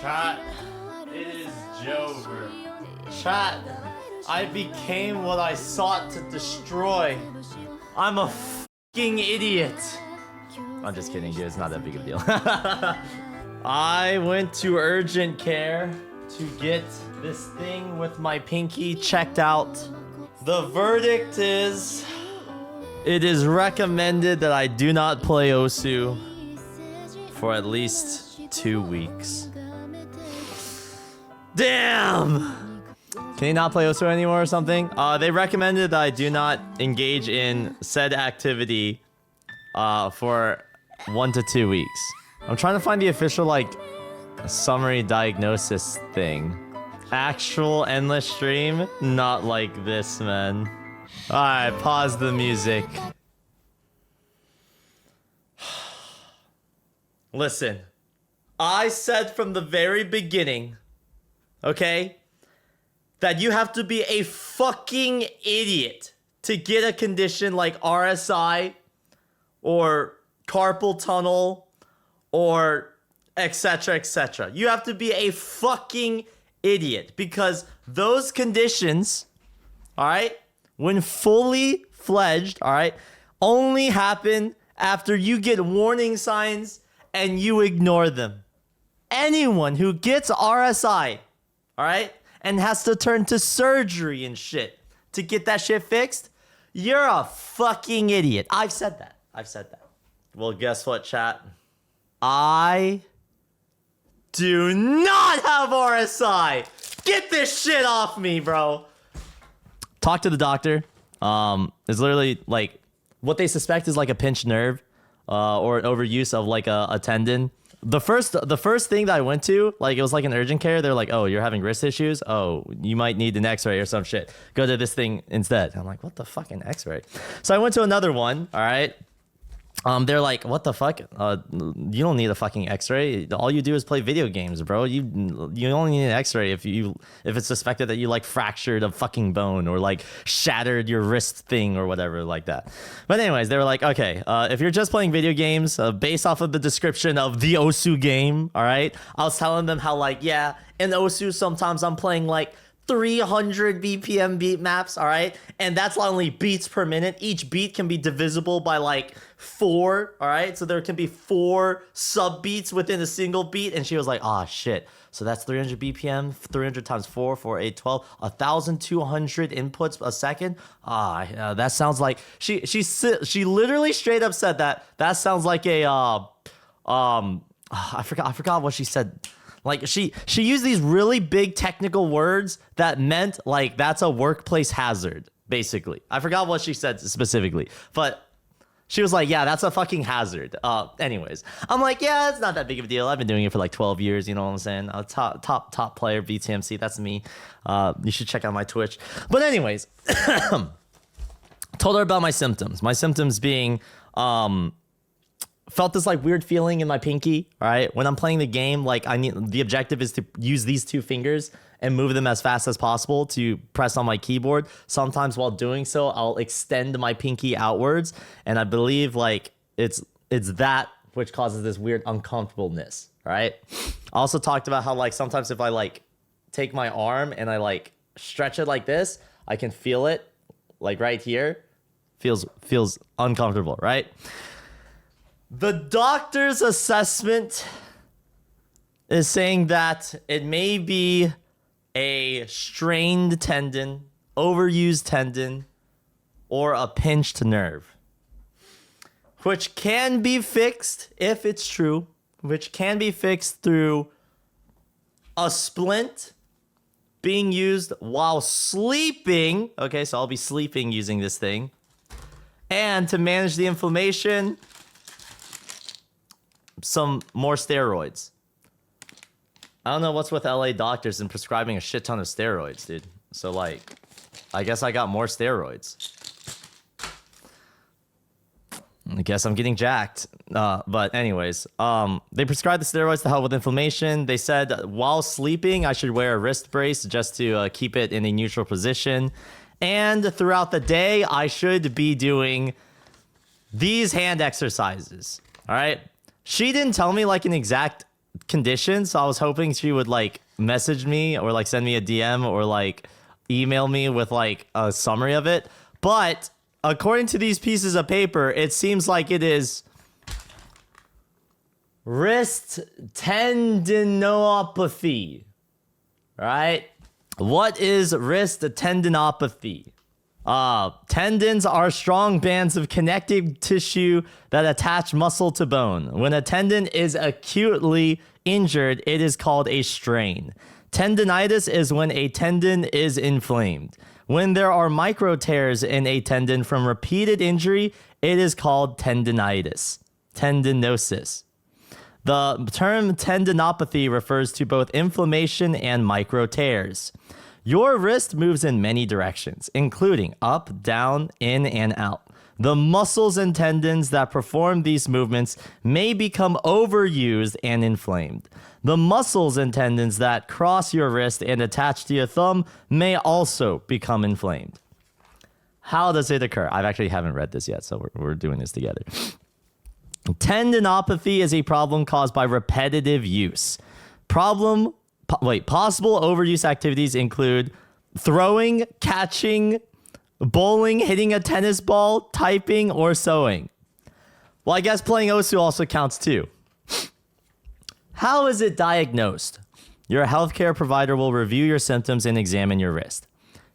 Chat, it is Jover. Chat, I became what I sought to destroy. I'm a fucking idiot. I'm just kidding, dude. It's not that big of a deal. I went to urgent care to get this thing with my pinky checked out. The verdict is, it is recommended that I do not play Osu for at least 2 weeks. Damn! Can you not play Osu anymore or something? They recommended that I do not engage in said activity for 1 to 2 weeks. I'm trying to find the official, like, summary diagnosis thing. Actual endless stream? Not like this, man. Alright, pause the music. Listen, I said from the very beginning, okay, that you have to be a fucking idiot to get a condition like RSI or carpal tunnel or etc, etc. You have to be a fucking idiot because those conditions, all right, when fully fledged, all right, only happen after you get warning signs and you ignore them. Anyone who gets RSI, all right, and has to turn to surgery and shit to get that shit fixed, you're a fucking idiot. I've said that. Well, guess what, chat? I do not have RSI. Get this shit off me, bro. Talk to the doctor. It's literally like what they suspect is like a pinched nerve or an overuse of like a tendon. The first thing that I went to, like it was like an urgent care. They're like, oh, you're having wrist issues. Oh, you might need an x-ray or some shit. Go to this thing instead. I'm like, what the fucking x-ray? So I went to another one. All right. They're like, what the fuck? You don't need a fucking x-ray. All you do is play video games, bro. You only need an x-ray if it's suspected that you like fractured a fucking bone or like shattered your wrist thing or whatever like that. But anyways, they were like, okay, if you're just playing video games, based off of the description of the Osu game, all right? I was telling them how like, yeah, in Osu sometimes I'm playing like 300 BPM beat maps, all right? And that's only beats per minute. Each beat can be divisible by like 4, all right? So there can be 4 sub beats within a single beat. And she was like, oh shit. So that's 300 BPM, 300 times 4, 4, 8, 12, 1,200 inputs a second. That sounds like, she literally straight up said that sounds like a, I forgot what she said. Like she used these really big technical words that meant like that's a workplace hazard, basically. I forgot what she said specifically, but she was like, yeah, that's a fucking hazard. Anyways, I'm like, yeah, it's not that big of a deal. I've been doing it for like 12 years. You know what I'm saying? Top player, BTMC. That's me. You should check out my Twitch. But anyways, told her about my symptoms. My symptoms being, felt this like weird feeling in my pinky, all right? When I'm playing the game, like the objective is to use these 2 fingers and move them as fast as possible to press on my keyboard. Sometimes while doing so, I'll extend my pinky outwards. And I believe like it's that which causes this weird uncomfortableness, right? I also talked about how like sometimes if I like take my arm and I like stretch it like this, I can feel it like right here. Feels uncomfortable, right? The doctor's assessment is saying that it may be a strained tendon, overused tendon, or a pinched nerve, which can be fixed, if it's true, which can be fixed through a splint being used while sleeping. Okay, so I'll be sleeping using this thing. And to manage the inflammation, some more steroids. I don't know what's with LA doctors and prescribing a shit ton of steroids, dude. So like, I guess I got more steroids. I guess I'm getting jacked. But anyways, they prescribed the steroids to help with inflammation. They said while sleeping, I should wear a wrist brace just to keep it in a neutral position. And throughout the day, I should be doing these hand exercises. All right. She didn't tell me like an exact condition, so I was hoping she would like message me or like send me a DM or like email me with like a summary of it. But according to these pieces of paper, it seems like it is wrist tendinopathy. Right? What is wrist tendinopathy? Tendons are strong bands of connective tissue that attach muscle to bone. When a tendon is acutely injured, it is called a strain. Tendinitis is when a tendon is inflamed. When there are micro tears in a tendon from repeated injury, it is called tendinitis. Tendinosis. The term tendinopathy refers to both inflammation and micro tears. Your wrist moves in many directions, including up, down, in, and out. The muscles and tendons that perform these movements may become overused and inflamed. The muscles and tendons that cross your wrist and attach to your thumb may also become inflamed. How does it occur? I actually haven't read this yet, so we're doing this together. Tendinopathy is a problem caused by repetitive use. Possible overuse activities include throwing, catching, bowling, hitting a tennis ball, typing, or sewing. Well, I guess playing Osu also counts too. How is it diagnosed? Your healthcare provider will review your symptoms and examine your wrist.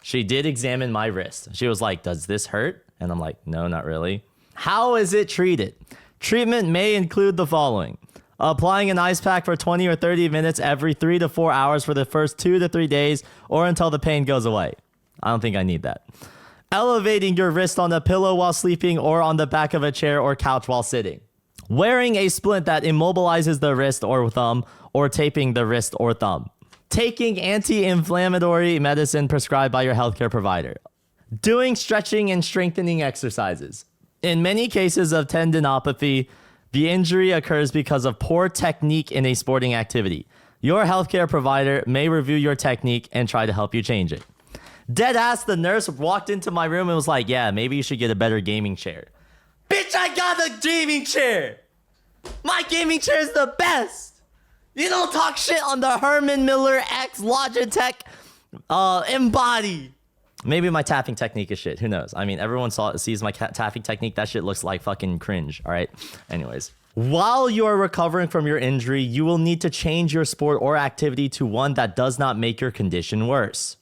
She did examine my wrist. She was like, does this hurt? And I'm like, no, not really. How is it treated? Treatment may include the following. Applying an ice pack for 20 or 30 minutes every 3 to 4 hours for the first 2 to 3 days or until the pain goes away. I don't think I need that. Elevating your wrist on a pillow while sleeping or on the back of a chair or couch while sitting. Wearing a splint that immobilizes the wrist or thumb or taping the wrist or thumb. Taking anti-inflammatory medicine prescribed by your healthcare provider. Doing stretching and strengthening exercises. In many cases of tendinopathy, the injury occurs because of poor technique in a sporting activity. Your healthcare provider may review your technique and try to help you change it. Deadass, the nurse walked into my room and was like, yeah, maybe you should get a better gaming chair. Bitch, I got a gaming chair. My gaming chair is the best. You don't talk shit on the Herman Miller X Logitech Embody. Maybe my tapping technique is shit. Who knows? I mean, everyone sees my tapping technique. That shit looks like fucking cringe. All right. Anyways. While you are recovering from your injury, you will need to change your sport or activity to one that does not make your condition worse.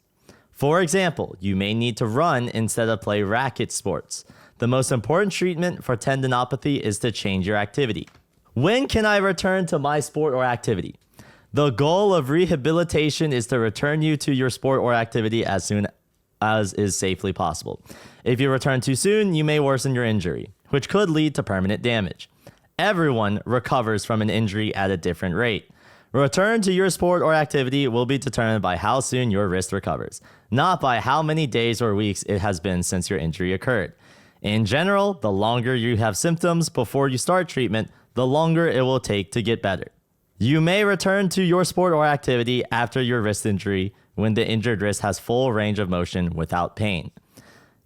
For example, you may need to run instead of play racket sports. The most important treatment for tendinopathy is to change your activity. When can I return to my sport or activity? The goal of rehabilitation is to return you to your sport or activity as soon as is safely possible. If you return too soon, you may worsen your injury, which could lead to permanent damage. Everyone recovers from an injury at a different rate. Return to your sport or activity will be determined by how soon your wrist recovers, not by how many days or weeks it has been since your injury occurred. In general, the longer you have symptoms before you start treatment, the longer it will take to get better. You may return to your sport or activity after your wrist injury when the injured wrist has full range of motion without pain.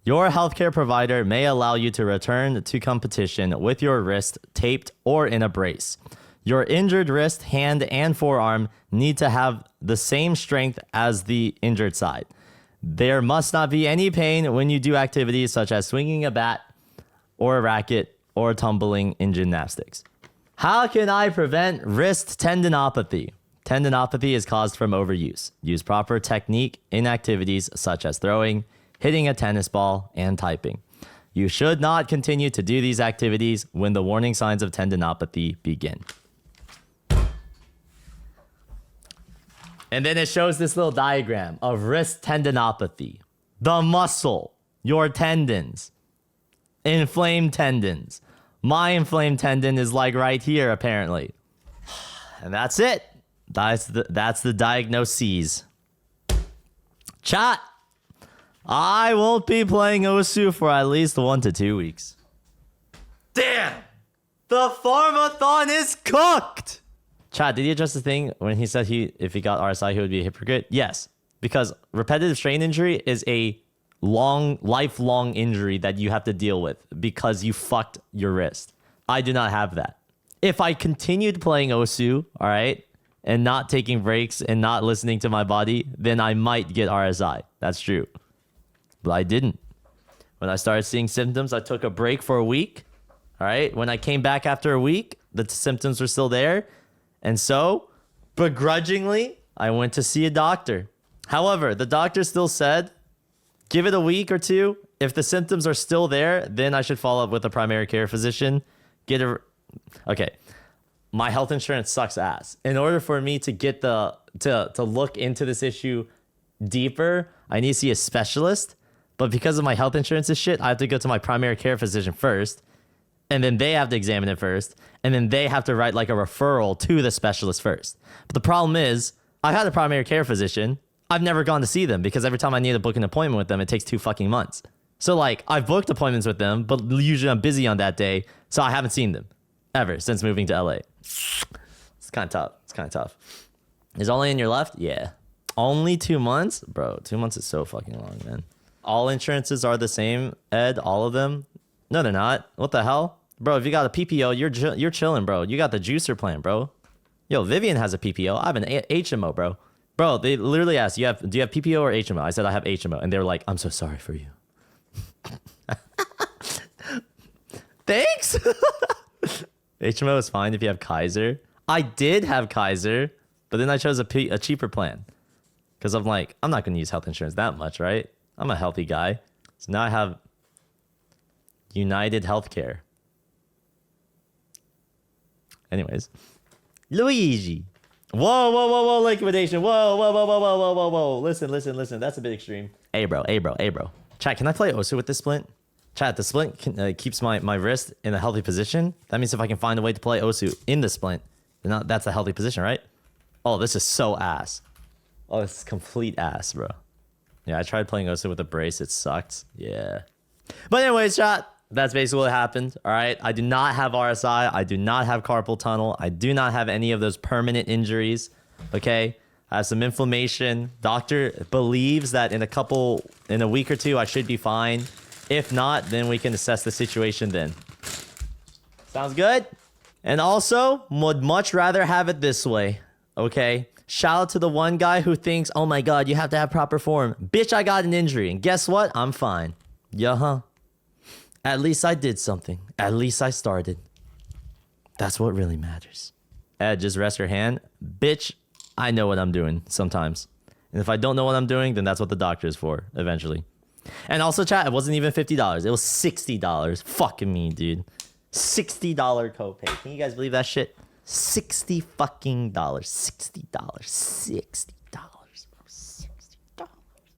Your healthcare provider may allow you to return to competition with your wrist taped or in a brace. Your injured wrist, hand, and forearm need to have the same strength as the injured side. There must not be any pain when you do activities such as swinging a bat or a racket or tumbling in gymnastics. How can I prevent wrist tendinopathy? Tendinopathy is caused from overuse. Use proper technique in activities such as throwing, hitting a tennis ball, and typing. You should not continue to do these activities when the warning signs of tendinopathy begin. And then it shows this little diagram of wrist tendinopathy. The muscle, your tendons, inflamed tendons. My inflamed tendon is like right here, apparently. And that's it. That's the diagnoses. Chat. I won't be playing Osu for at least 1 to 2 weeks. Damn! The Farmathon is cooked! Chat, did he address the thing when he said if he got RSI, he would be a hypocrite? Yes, because repetitive strain injury is a lifelong injury that you have to deal with because you fucked your wrist. I do not have that. If I continued playing Osu, all right, and not taking breaks and not listening to my body, then I might get RSI. That's true. But I didn't. When I started seeing symptoms, I took a break for a week. All right. When I came back after a week, the symptoms were still there. And so, begrudgingly, I went to see a doctor. However, the doctor still said, give it a week or two. If the symptoms are still there, then I should follow up with a primary care physician. Okay. My health insurance sucks ass. In order for me to get to look into this issue deeper, I need to see a specialist. But because of my health insurance shit, I have to go to my primary care physician first. And then they have to examine it first. And then they have to write like a referral to the specialist first. But the problem is, I had a primary care physician. I've never gone to see them because every time I need to book an appointment with them, it takes 2 fucking months. So like, I've booked appointments with them, but usually I'm busy on that day. So I haven't seen them ever since moving to LA. It's kind of tough. Is only in your left? Yeah. Only 2 months? Bro, 2 months is so fucking long, man. All insurances are the same, Ed, all of them? No, they're not. What the hell? Bro, if you got a PPO, you're chilling, bro. You got the juicer plan, bro. Yo, Vivian has a PPO. I have an HMO, bro. Bro, they literally asked, do you have PPO or HMO? I said I have HMO. And they were like, I'm so sorry for you. Thanks. HMO is fine if you have Kaiser. I did have Kaiser, but then I chose a cheaper plan. Because I'm like, I'm not going to use health insurance that much, right? I'm a healthy guy. So now I have United Healthcare. Anyways. Luigi. Whoa, liquidation. Whoa. Listen. That's a bit extreme. Hey, bro. Chat, can I play Osu with this splint? Chat, the splint keeps my wrist in a healthy position. That means if I can find a way to play Osu in the splint, then that's a healthy position, right? Oh, this is so ass. Oh, this is complete ass, bro. Yeah, I tried playing Osu with a brace. It sucked. Yeah. But anyways, chat, that's basically what happened. All right. I do not have RSI. I do not have carpal tunnel. I do not have any of those permanent injuries. Okay. I have some inflammation. Doctor believes that in a week or two, I should be fine. If not, then we can assess the situation then. Sounds good? And also, would much rather have it this way. Okay. Shout out to the one guy who thinks, oh my God, you have to have proper form. Bitch, I got an injury. And guess what? I'm fine. Yeah. At least I did something. At least I started. That's what really matters. Ed, just rest your hand. Bitch, I know what I'm doing sometimes. And if I don't know what I'm doing, then that's what the doctor is for eventually. And also, chat, it wasn't even $50. It was $60. Fucking me, dude. $60 copay. Can you guys believe that shit? $60 fucking dollars. $60.